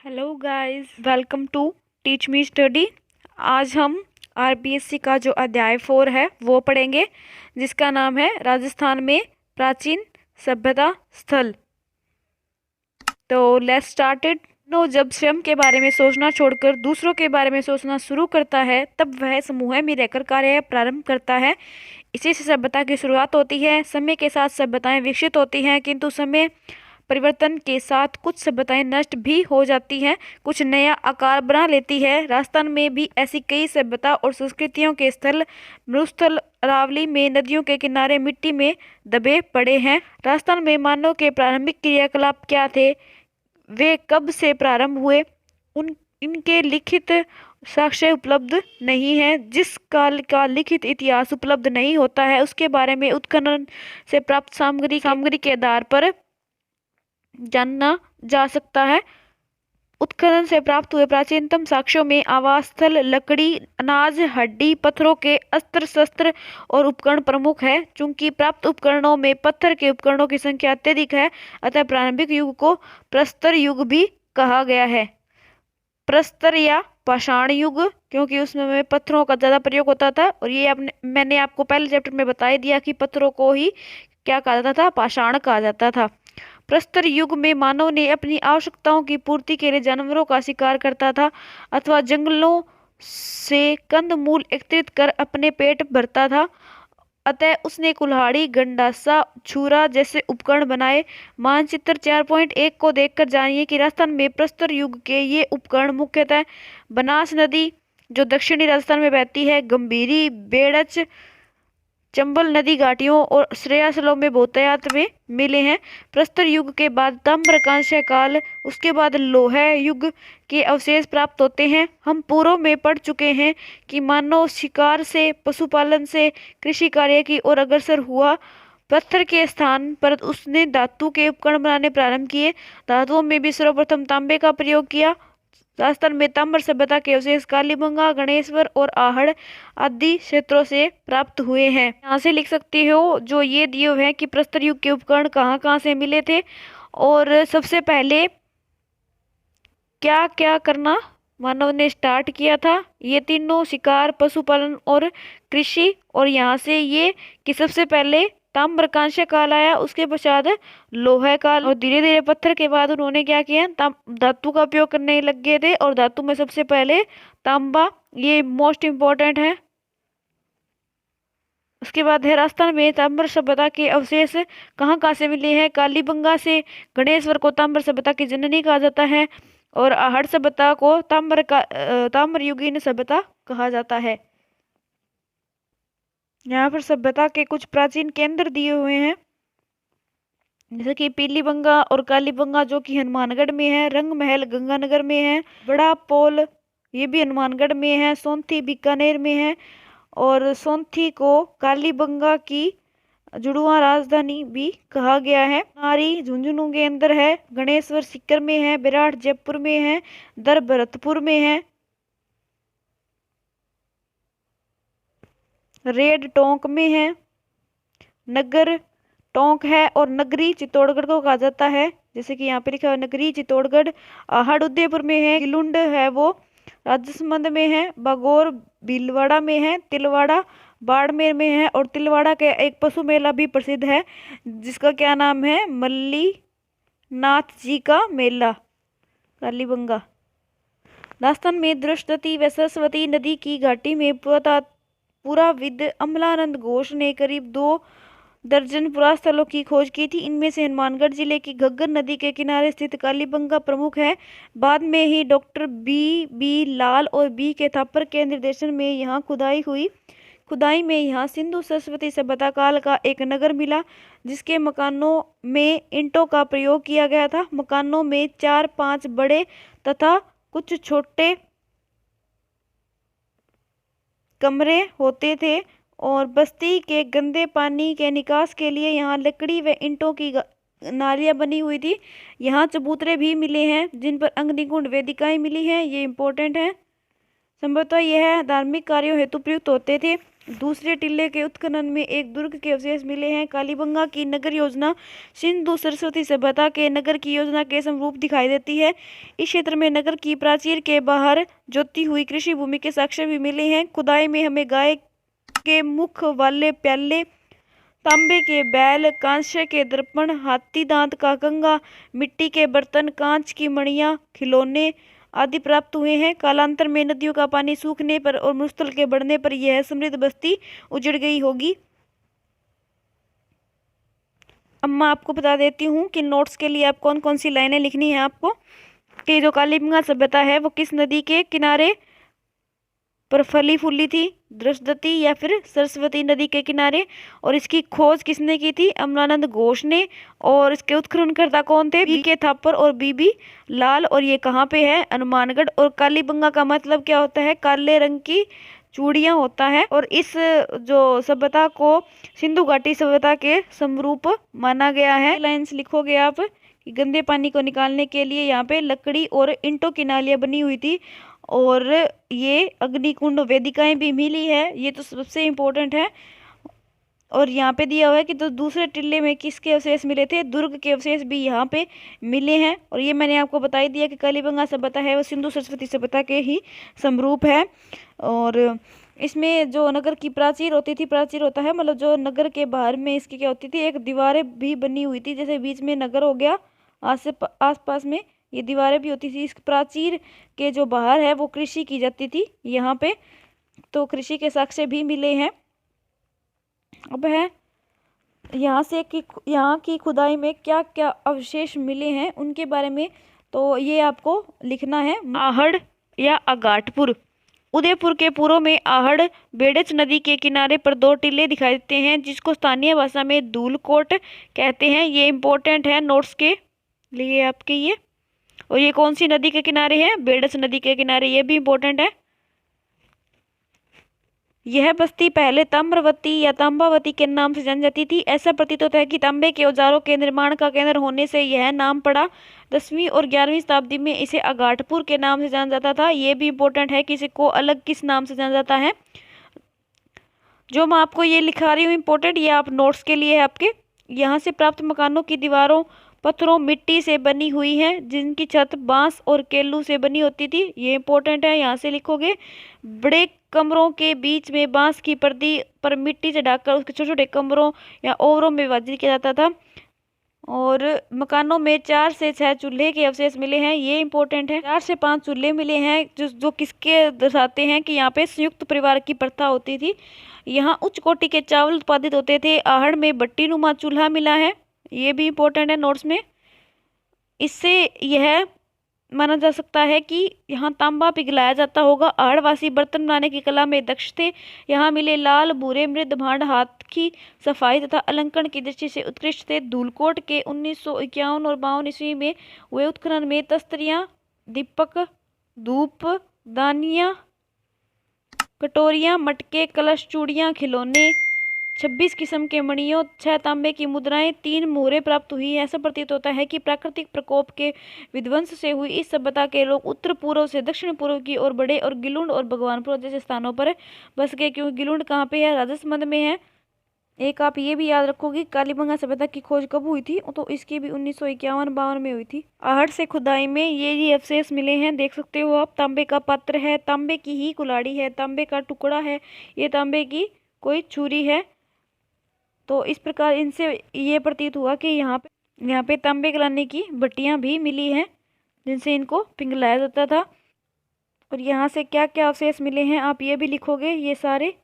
Hello guys, welcome to teach me study. आज हम RBSC का जो अध्याय 4 है वो पढ़ेंगे, जिसका नाम है राजस्थान में प्राचीन सभ्यता स्थल। तो लेट्स स्टार्टेड। नो जब स्वयं के बारे में सोचना छोड़कर दूसरों के बारे में सोचना शुरू करता है, तब वह समूह में रहकर कार्य प्रारंभ करता है। इसी से सभ्यता की शुरुआत होती है। समय के साथ सभ्यताएं विकसित होती हैं, किंतु समय परिवर्तन के साथ कुछ सभ्यताएं नष्ट भी हो जाती हैं, कुछ नया आकार बना लेती है। राजस्थान में भी ऐसी कई सभ्यता और संस्कृतियों के स्थल मरुस्थल अरावली में नदियों के किनारे मिट्टी में दबे पड़े हैं। राजस्थान में मानव के प्रारंभिक क्रियाकलाप क्या थे, वे कब से प्रारंभ हुए, उन इनके लिखित साक्ष्य उपलब्ध नहीं है। जिस काल का लिखित इतिहास उपलब्ध नहीं होता है, उसके बारे में उत्खनन से प्राप्त सामग्री के आधार पर जानना जा सकता है। उत्खनन से प्राप्त हुए प्राचीनतम साक्ष्यों में आवास स्थल, लकड़ी, अनाज, हड्डी, पत्थरों के अस्त्र शस्त्र और उपकरण प्रमुख है। चूंकि प्राप्त उपकरणों में पत्थर के उपकरणों की संख्या अत्यधिक है, अतः प्रारंभिक युग को प्रस्तर युग भी कहा गया है। प्रस्तर या पाषाण युग, क्योंकि उसमें पत्थरों का ज्यादा प्रयोग होता था। और ये मैंने आपको पहले चैप्टर में बता दिया कि पत्थरों को ही क्या कहा जाता था, पाषाण कहा जाता था। प्रस्तर युग में मानव ने अपनी आवश्यकताओं की पूर्ति के लिए जानवरों का शिकार करता था अथवा जंगलों से कंदमूल एकत्रित कर अपने पेट भरता था। अतः उसने कुल्हाड़ी, गंडासा, छुरा जैसे उपकरण बनाए। मानचित्र 4.1 को देखकर जानिए कि राजस्थान में प्रस्तर युग के ये उपकरण मुख्यतः बनास नदी जो दक्षिणी राजस्थान में बहती है, गंभीरी, बेड़च, चंबल नदी घाटियों और श्रेयासलों में बहुतायत में मिले हैं। प्रस्तर युग के बाद ताम्रकांस्य काल, उसके बाद लोह युग के अवशेष प्राप्त होते हैं। हम पूर्व में पढ़ चुके हैं कि मानव शिकार से, पशुपालन से कृषि कार्य की ओर अग्रसर हुआ। पत्थर के स्थान पर उसने धातु के उपकरण बनाने प्रारंभ किए। धातुओं में भी सर्वप्रथम तांबे का प्रयोग किया। राजस्थान में ताम्र सभ्यता के अवशेष कालीबंगा, गणेश्वर और आहड़ आदि क्षेत्रों से प्राप्त हुए हैं। यहाँ से लिख सकते हो जो ये दिए हुए हैं कि प्रस्तर युग के उपकरण कहाँ कहाँ से मिले थे और सबसे पहले क्या क्या करना मानव ने स्टार्ट किया था। ये तीनों शिकार, पशुपालन और कृषि। और यहाँ से ये कि सबसे पहले ताम्रकांस्य काल आया, उसके पश्चात लोहा काल, और धीरे धीरे पत्थर के बाद उन्होंने क्या किया, धातु का उपयोग करने लग गए थे। और धातु में सबसे पहले तांबा, ये मोस्ट इम्पोर्टेंट है। उसके बाद है राजस्थान में ताम्र सभ्यता के अवशेष कहाँ कहाँ से मिले हैं। कालीबंगा से गणेश्वर को ताम्र सभ्यता की जननी कहा जाता है और आहड़ सभ्यता को ताम्र युगीन सभ्यता कहा जाता है। यहाँ पर सभ्यता के कुछ प्राचीन केंद्र दिए हुए हैं, जैसे कि पीलीबंगा और कालीबंगा जो कि हनुमानगढ़ में है, रंग महल गंगानगर में है, बड़ा पोल ये भी हनुमानगढ़ में है, सोंथी बीकानेर में है। और सोंथी को कालीबंगा की जुड़वा राजधानी भी कहा गया है। नारी झुंझुनू के अंदर है, गणेश्वर सीकर में है, विराट जयपुर में है, दर भरतपुर में है, रेड टोंक में है, नगर टोंक है और नगरी चित्तौड़गढ़ को कहा जाता है। जैसे कि यहाँ पे लिखा है नगरी चित्तौड़गढ़। आहड़ उदयपुर में है, गिलुंड है वो राजसमंद में है, बागौर भीलवाड़ा में है, तिलवाड़ा बाड़मेर में है। और तिलवाड़ा के एक पशु मेला भी प्रसिद्ध है, जिसका क्या नाम है, मल्ली नाथ जी का मेला, कालीबंगा। राजस्थान में दृष्टि व सरस्वती नदी की घाटी में पुराविद अमलानंद घोष ने करीब 2 दर्जन पुरास्थलों की खोज की थी। इनमें से हनुमानगढ़ जिले की घग्गर नदी के किनारे स्थित कालीबंगा प्रमुख है। बाद में ही डॉक्टर बी लाल और बी के थापर के निर्देशन में यहाँ खुदाई हुई। खुदाई में यहाँ सिंधु सरस्वती सभ्यता काल का एक नगर मिला, जिसके मकानों में ईंटों का प्रयोग किया गया था। मकानों में 4-5 बड़े तथा कुछ छोटे कमरे होते थे। और बस्ती के गंदे पानी के निकास के लिए यहाँ लकड़ी व ईंटों की नालियाँ बनी हुई थी। यहाँ चबूतरे भी मिले हैं, जिन पर अग्निकुंड वेदिकाएं मिली हैं, ये इम्पोर्टेंट है। संभवतः यह धार्मिक कार्यों हेतु प्रयुक्त होते थे। दूसरे टिल्ले के उत्खनन में एक दुर्ग के अवशेष मिले हैं। कालीबंगा की नगर योजना सिंधु सरस्वती सभ्यता के नगर की योजना के समरूप दिखाई देती है। इस क्षेत्र में नगर की प्राचीर के बाहर जोती हुई कृषि भूमि के साक्ष्य भी मिले हैं। खुदाई में हमें गाय के मुख वाले प्याले, तांबे के बैल, कांस्य के दर्पण, हाथी दांत का कंगा, मिट्टी के बर्तन, कांच की मणियां, खिलौने आदि प्राप्त हुए हैं। कालांतर में नदियों का पानी सूखने पर और मरुस्थल के बढ़ने पर यह समृद्ध बस्ती उजड़ गई होगी। अब मैं आपको बता देती हूँ कि नोट्स के लिए आप कौन कौन सी लाइनें लिखनी है आपको, कि जो कालीबंगा सभ्यता है वो किस नदी के किनारे पर फली फूली थी, दृष्टवती या फिर सरस्वती नदी के किनारे, और इसकी खोज किसने की थी, अमलानंद घोष ने, और इसके उत्खननकर्ता कौन थे, बीके थापर और बीबी लाल, और ये कहाँ पे है, हनुमानगढ़। और कालीबंगा का मतलब क्या होता है, काले रंग की चूड़ियाँ होता है। और इस जो सभ्यता को सिंधु घाटी सभ्यता के समरूप माना गया है। लाइन्स लिखोगे आप कि गंदे पानी को निकालने के लिए यहाँ पे लकड़ी और ईंटों की नालियाँ बनी हुई थी, और ये अग्निकुंड वेदिकाएं भी मिली है, ये तो सबसे इम्पोर्टेंट है। और यहाँ पे दिया हुआ है कि तो दूसरे टिल्ले में किसके अवशेष मिले थे, दुर्ग के अवशेष भी यहाँ पे मिले हैं। और ये मैंने आपको बता ही दिया कि कालीबंगा सभ्यता है वो सिंधु सरस्वती सभ्यता के ही समरूप है। और इसमें जो नगर की प्राचीर होती थी, प्राचीर होता है मतलब जो नगर के बाहर में इसकी क्या होती थी, एक दीवारें भी बनी हुई थी, जैसे बीच में नगर हो गया, आस पास में ये दीवारें भी होती थी। इस प्राचीर के जो बाहर है वो कृषि की जाती थी यहाँ पे, तो कृषि के साक्ष्य भी मिले हैं। अब है यहाँ से कि यहाँ की खुदाई में क्या क्या अवशेष मिले हैं उनके बारे में, तो ये आपको लिखना है। आहड़ या अगाटपुर, उदयपुर के पूर्व में आहड़ बेड़च नदी के किनारे पर दो टीले दिखाई देते हैं, जिसको स्थानीय भाषा में धूलकोट कहते हैं। ये इंपॉर्टेंट है नोट्स के लिए आपके ये। और ये कौन सी नदी के किनारे है, बेड़च नदी के किनारे, ये भी इंपॉर्टेंट है। यह बस्ती पहले ताम्रवती या तांबावती के नाम से जानी जाती थी। ऐसा प्रतीत होता है कि तांबे के औजारों के निर्माण का केंद्र होने से यह नाम पड़ा। 10वीं और 11वीं शताब्दी में इसे अगाटपुर के नाम से जाना जाता था। ये भी इम्पोर्टेंट है कि इसे को अलग किस नाम से जाना जाता है। जो मैं आपको ये लिखा रही हूँ इम्पोर्टेंट, ये आप नोट्स के लिए है आपके। यहाँ से प्राप्त मकानों की दीवारों पत्थरों मिट्टी से बनी हुई हैं, जिनकी छत बांस और केलू से बनी होती थी। ये इंपॉर्टेंट है, यहाँ से लिखोगे। बड़े कमरों के बीच में बांस की पर्दी पर मिट्टी से ढककर उसके छोटे छोटे कमरों या ओवरों में विभाजित किया जाता था। और मकानों में 4 से 6 चूल्हे के अवशेष मिले हैं, ये इंपॉर्टेंट है। 4 से 5 चूल्हे मिले हैं, जो किसके दर्शाते हैं कि यहाँ पे संयुक्त परिवार की प्रथा होती थी। यहाँ उच्च कोटि के चावल उत्पादित होते थे। आहड़ में भट्टी नुमा चूल्हा मिला है, ये भी इम्पोर्टेंट है नोट्स में। इससे यह माना जा सकता है कि यहाँ तांबा पिघलाया जाता होगा। आहड़वासी बर्तन बनाने की कला में दक्ष थे। यहाँ मिले लाल भूरे मृद भांड हाथ की सफाई तथा अलंकरण की दृष्टि से उत्कृष्ट थे। धूलकोट के 1951 और 52 ईस्वी में हुए उत्खनन में तस्तरियाँ, दीपक, धूप दानियाँ, कटोरियाँ, मटके, कलश, चूड़ियाँ, खिलौने, 26 किस्म के मणियों, 6 तांबे की मुद्राएं, 3 मोहरें प्राप्त हुई है। ऐसा प्रतीत होता है कि प्राकृतिक प्रकोप के विध्वंस से हुई इस सभ्यता के लोग उत्तर पूर्व से दक्षिण पूर्व की ओर बढ़े और गिलुंड और भगवानपुर जैसे स्थानों पर बस गए। क्योंकि गिलुंड कहाँ पे है, राजसमंद में है। एक आप ये भी याद रखोगे कालीबंगा सभ्यता की खोज कब हुई थी, तो इसकी भी 1951-52 में हुई थी। आहड़ से खुदाई में ये अवशेष मिले हैं, देख सकते हो आप। तांबे का पात्र है, तांबे की ही कुल्हाड़ी है, तांबे का टुकड़ा है, ये तांबे की कोई छुरी है। तो इस प्रकार इनसे ये प्रतीत हुआ कि यहाँ पे तांबे गलाने की भट्टियाँ भी मिली हैं, जिनसे इनको पिघलाया जाता था। और यहाँ से क्या क्या अवशेष मिले हैं आप ये भी लिखोगे, ये सारे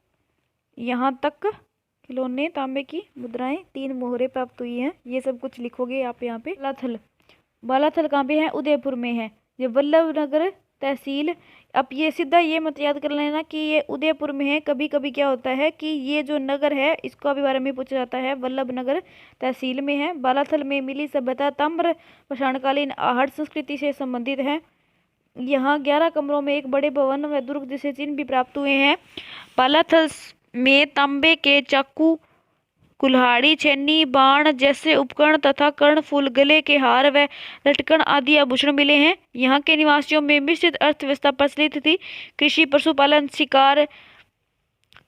यहाँ तक। खिलौने, तांबे की मुद्राएं, 3 मोहरें प्राप्त हुई हैं, ये सब कुछ लिखोगे आप यहाँ पे। बालाथल कहाँ पे है, उदयपुर में है। ये वल्लभ नगर तहसील, अब ये सीधा ये मत याद कर लेना कि ये उदयपुर में है। कभी कभी क्या होता है कि ये जो नगर है इसको भी बारे में पूछा जाता है। वल्लभ नगर तहसील में है। बालाथल में मिली सभ्यता ताम्र पाषाणकालीन आहड़ संस्कृति से संबंधित है। यहाँ 11 कमरों में एक बड़े भवन व दुर्ग जैसे चिन्ह भी प्राप्त हुए हैं। बालाथल में तांबे के चाकू, कुल्हाड़ी, छेनी, बाण जैसे उपकरण तथा कर्णफूल, गले के हार व लटकन आदि आभूषण मिले हैं। यहाँ के निवासियों में मिश्रित अर्थव्यवस्था प्रचलित थी। कृषि, पशुपालन, शिकार,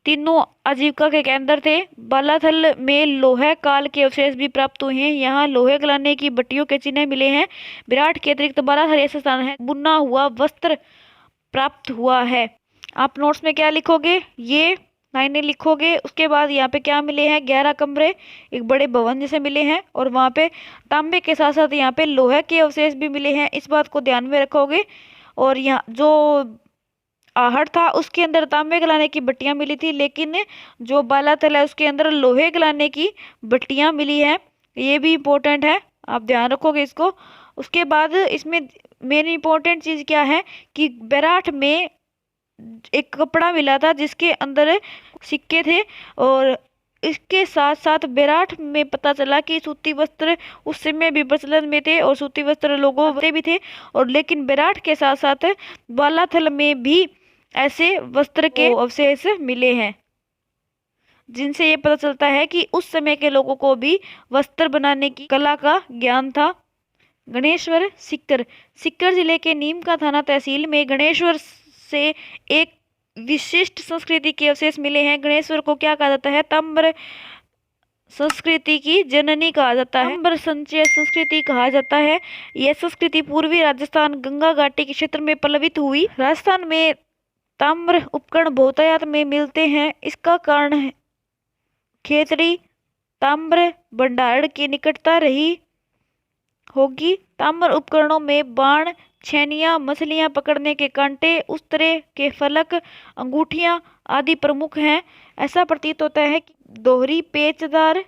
तीनों आजीविका के केंद्र थे। बालाथल में लोहे काल के अवशेष भी प्राप्त हुए हैं। यहाँ लोहे गलाने की भट्टियों के चिन्ह मिले हैं। विराट के अतिरिक्त बालाथल ऐसा स्थान है बुना हुआ वस्त्र प्राप्त हुआ है। आप नोट्स में क्या लिखोगे, ये लाइनें लिखोगे। उसके बाद यहाँ पे क्या मिले हैं, 11 कमरे एक बड़े भवन जैसे मिले हैं, और वहाँ पे तांबे के साथ साथ यहाँ पे लोहे के अवशेष भी मिले हैं। इस बात को ध्यान में रखोगे। और यहाँ जो आहड़ था उसके अंदर तांबे गलाने की भट्टियां मिली थी, लेकिन जो बालाथल है उसके अंदर लोहे गलाने की भट्टियां मिली हैं। ये भी इम्पोर्टेंट है, आप ध्यान रखोगे इसको। उसके बाद इसमें मेन इम्पोर्टेंट चीज़ क्या है कि बेराठ में एक कपड़ा मिला था जिसके अंदर सिक्के थे, और इसके साथ साथ बेराठ में पता चला कि सूती वस्त्र उस समय भी प्रचलन में थे और सूती वस्त्र लोगों भी थे। और लेकिन बेराठ के साथ साथ बालाथल में भी ऐसे वस्त्र के अवशेष मिले हैं, जिनसे ये पता चलता है कि उस समय के लोगों को भी वस्त्र बनाने की कला का ज्ञान था। गणेश्वर सीकर, सीकर जिले के नीम का थाना तहसील में गणेश्वर से एक विशिष्ट संस्कृति के अवशेष मिले हैं। गणेश्वर को क्या कहा जाता है, ताम्र संस्कृति की जननी कहा जाता है, ताम्र संचय संस्कृति कहा जाता है। यह संस्कृति पूर्वी राजस्थान गंगा घाटी के क्षेत्र में पल्लवित हुई। राजस्थान में ताम्र उपकरण बहुतायत में मिलते हैं। इसका कारण है खेतड़ी ताम्र भंडारण की निकटता रही होगी। ताम्र उपकरणों में बाण, छेनियाँ, मछलियाँ पकड़ने के कांटे, उस तरह के फलक, अंगूठियाँ आदि प्रमुख हैं। ऐसा प्रतीत होता है कि दोहरी पेचदार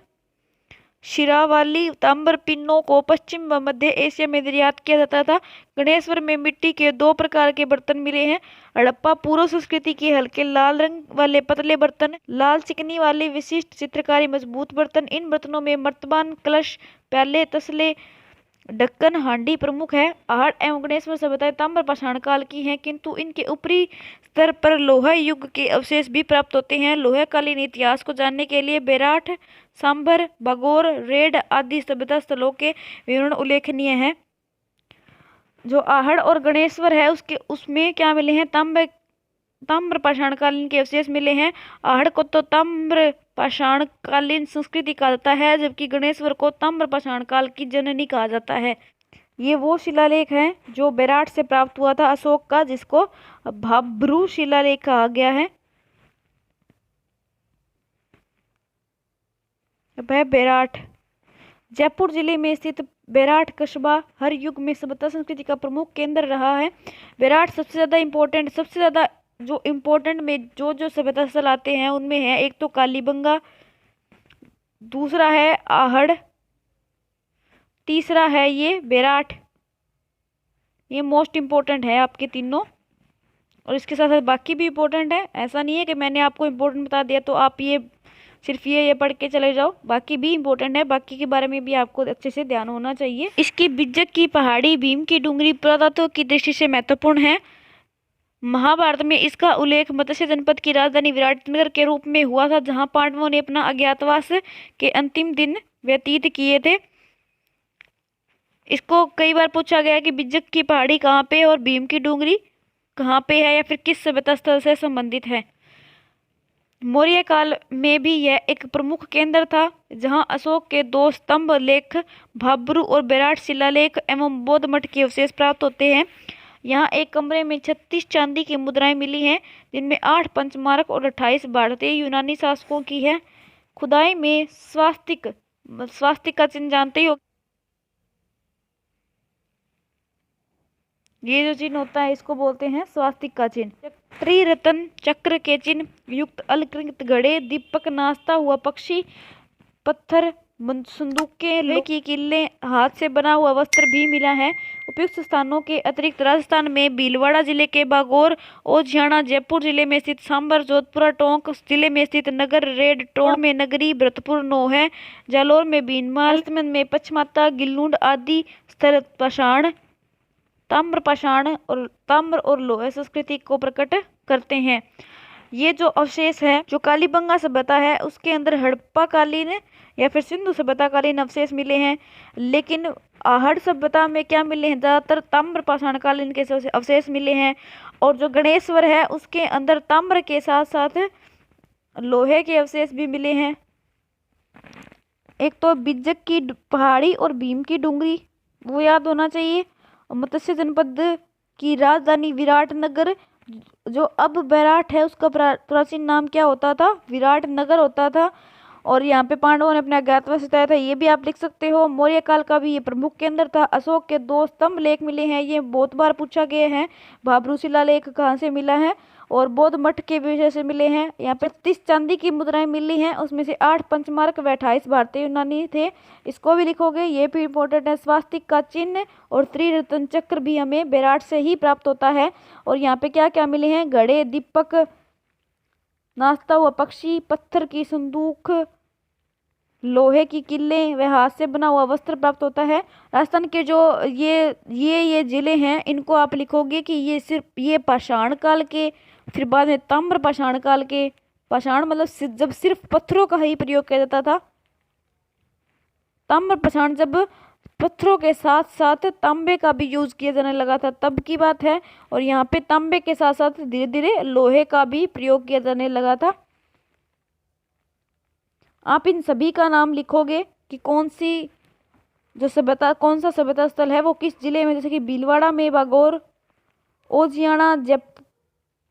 शिरा वाली ताम्र पिन्नों को पश्चिम व मध्य एशिया में निर्यात किया जाता था। गणेश्वर में मिट्टी के 2 प्रकार के बर्तन मिले हैं। हड़प्पा पूर्व संस्कृति के हल्के लाल रंग वाले पतले बर्तन, लाल चिकनी वाले विशिष्ट चित्रकारी मजबूत बर्तन। इन बर्तनों में मर्तबान, कलश, प्याले, तसले, ढक्कन, हांडी प्रमुख है। आहड़ एवं गणेश्वर सभ्यताएं ताम्र पाषाण काल की हैं, किंतु इनके ऊपरी स्तर पर लोहा युग के अवशेष भी प्राप्त होते हैं। लोहे कालीन इतिहास को जानने के लिए बेराठ, सांभर, बागोर, रेड आदि सभ्यता स्थलों के विवरण उल्लेखनीय हैं। जो आहड़ और गणेश्वर है उसमें क्या मिले हैं, ताम्र पाषाण कालीन के अवशेष मिले हैं। आहड़ को तो ताम्र पाषाण कालीन संस्कृति कहा जाता है, जबकि गणेश्वर को ताम्र पाषाण काल की जननी कहा जाता है। ये वो शिलालेख है जो बेराठ से प्राप्त हुआ था अशोक का, जिसको भाब्रू शिलालेख कहा गया है। वह बेराठ जयपुर जिले में स्थित बेराठ कस्बा हर युग में सभ्यता संस्कृति का प्रमुख केंद्र रहा है। बेराठ सबसे ज़्यादा जो इम्पोर्टेंट में जो सभ्यता स्थल आते हैं उनमें है, एक तो कालीबंगा, दूसरा है आहड़, तीसरा है ये बेराठ। ये मोस्ट इम्पोर्टेंट है आपके तीनों, और इसके साथ साथ बाकी भी इम्पोर्टेंट है। ऐसा नहीं है कि मैंने आपको इम्पोर्टेंट बता दिया तो आप ये सिर्फ ये पढ़ के चले जाओ, बाकी भी इम्पोर्टेंट है। बाकी के बारे में भी आपको अच्छे से ध्यान होना चाहिए। इसकी बिज्जक की पहाड़ी, भीम की डूंगरी पुरातत्व की दृष्टि से महत्वपूर्ण है। महाभारत में इसका उल्लेख मत्स्य जनपद की राजधानी विराटनगर के रूप में हुआ था, जहां पांडवों ने अपना अज्ञातवास के अंतिम दिन व्यतीत किए थे। इसको कई बार पूछा गया कि बिज्जक की पहाड़ी कहाँ पे और भीम की डूंगरी कहाँ पे है, या फिर किस सभ्यता स्थल से संबंधित है। मौर्य काल में भी यह एक प्रमुख केंद्र था, जहां अशोक के 2 स्तंभ लेख भाब्रू और बेराठ शिलालेख एवं बौद्ध मठ के अवशेष प्राप्त होते हैं। यहाँ एक कमरे में 36 चांदी की मुद्राएं मिली हैं, जिनमें 8 पंचमारक और 28 भारतीय यूनानी शासकों की है। खुदाई में स्वास्तिक का चिन्ह जानते ही हो, ये जो चिन्ह होता है इसको बोलते हैं स्वास्तिक का चिन्ह। त्रिरत्न चक्र के चिन्ह युक्त अलंकृत घड़े, दीपक, नाचता हुआ पक्षी, पत्थर, संदूकें, लोहे की किल्ले, हाथ से बना हुआ वस्त्र भी मिला है। उपयुक्त स्थानों के अतिरिक्त राजस्थान में भीलवाड़ा जिले के बागोर, ओझियाना, जयपुर जिले में स्थित सांबर, जोधपुर, टोंक जिले में स्थित नगर, रेड, टोंक में नगरी, भरतपुर, नोहे, जालोर में बीनमाल, में पचमाता, गिल्लूंड आदि स्थल पाषाण, ताम्र और लोहे संस्कृति को प्रकट करते हैं। ये जो अवशेष है, जो कालीबंगा सभ्यता है उसके अंदर हड़प्पा कालीन या फिर सिंधु सभ्यता कालीन अवशेष मिले हैं, लेकिन आहड़ सभ्यता में क्या मिले हैं, ज़्यादातर ताम्र पाषाण कालीन के अवशेष मिले हैं। और जो गणेश्वर है उसके अंदर ताम्र के साथ साथ लोहे के अवशेष भी मिले हैं। एक तो बिज्जक की पहाड़ी और भीम की डूंगरी, वो याद होना चाहिए। और मत्स्य जनपद की राजधानी विराटनगर, जो अब बैराट है उसका प्राचीन नाम क्या होता था? विराटनगर होता था। और यहाँ पे पांडवों ने अपना अज्ञातवास जताया था, ये भी आप लिख सकते हो। मौर्य काल का भी ये प्रमुख केंद्र था। अशोक के 2 स्तंभ लेख मिले हैं, ये बहुत बार पूछा गया है। भाबरू शिलालेख कहाँ से मिला है? और बौद्ध मठ के विषय से मिले हैं। यहाँ पे 30 चांदी की मुद्राएं मिली हैं, उसमें से 8 पंचमार्क व 28 भारतीय यूनानी थे। इसको भी लिखोगे, ये भी इंपॉर्टेंट है। स्वास्तिक का चिन्ह और त्रिरत्न चक्र भी हमें बैराट से ही प्राप्त होता है। और यहाँ पे क्या क्या मिले हैं? घड़े, दीपक, नाचता हुआ पक्षी, पत्थर की संदूक, लोहे की किले व हाथ से बना हुआ वस्त्र प्राप्त होता है। राजस्थान के जो ये जिले हैं, इनको आप लिखोगे कि ये पाषाण काल के, फिर बाद में ताम्र पाषाण काल के। पाषाण मतलब जब सिर्फ पत्थरों का ही प्रयोग किया जाता था। ताम्र पाषाण जब पत्थरों के साथ साथ तांबे का भी यूज किया जाने लगा था, तब की बात है। और यहाँ पे तांबे के साथ साथ धीरे धीरे लोहे का भी प्रयोग किया जाने लगा था। आप इन सभी का नाम लिखोगे कि कौन सी जो सभ्यता, कौन सा सभ्यता स्थल है वो किस जिले में। जैसे कि भीलवाड़ा में बागौर, ओजियाना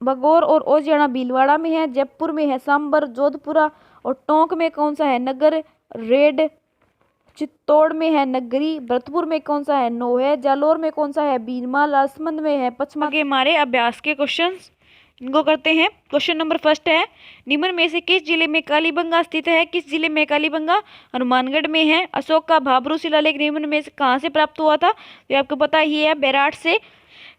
बागौर और ओजियाना भीलवाड़ा में है। जयपुर में है सांबर, जोधपुरा। और टोंक में कौन सा है? नगर रेड। चित्तौड़ में है नगरी। भरतपुर में कौन सा है? नोहे। जालोर में कौन सा है? बीरमाल। राजसमंद में है पचमा। आगे हमारे अभ्यास के क्वेश्चंस, इनको करते हैं। क्वेश्चन नंबर फर्स्ट है, निम्न में से किस जिले में कालीबंगा स्थित है? किस जिले में कालीबंगा? हनुमानगढ़ में है। अशोक का भाबरू शिलालेख निम्न में से कहाँ से प्राप्त हुआ था? तो आपको पता ही है, बैराट से।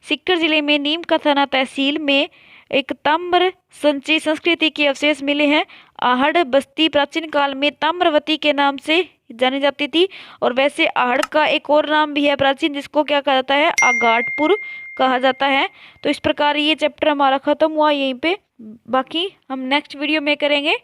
सीकर जिले में नीम का थाना तहसील में एक ताम्र संचय संस्कृति के अवशेष मिले हैं। आहड़ बस्ती प्राचीन काल में ताम्रवती के नाम से जानी जाती थी। और वैसे आहड़ का एक और नाम भी है प्राचीन, जिसको क्या कहा जाता है? आगाटपुर कहा जाता है। तो इस प्रकार ये चैप्टर हमारा खत्म हुआ यहीं पे। बाकी हम नेक्स्ट वीडियो में करेंगे।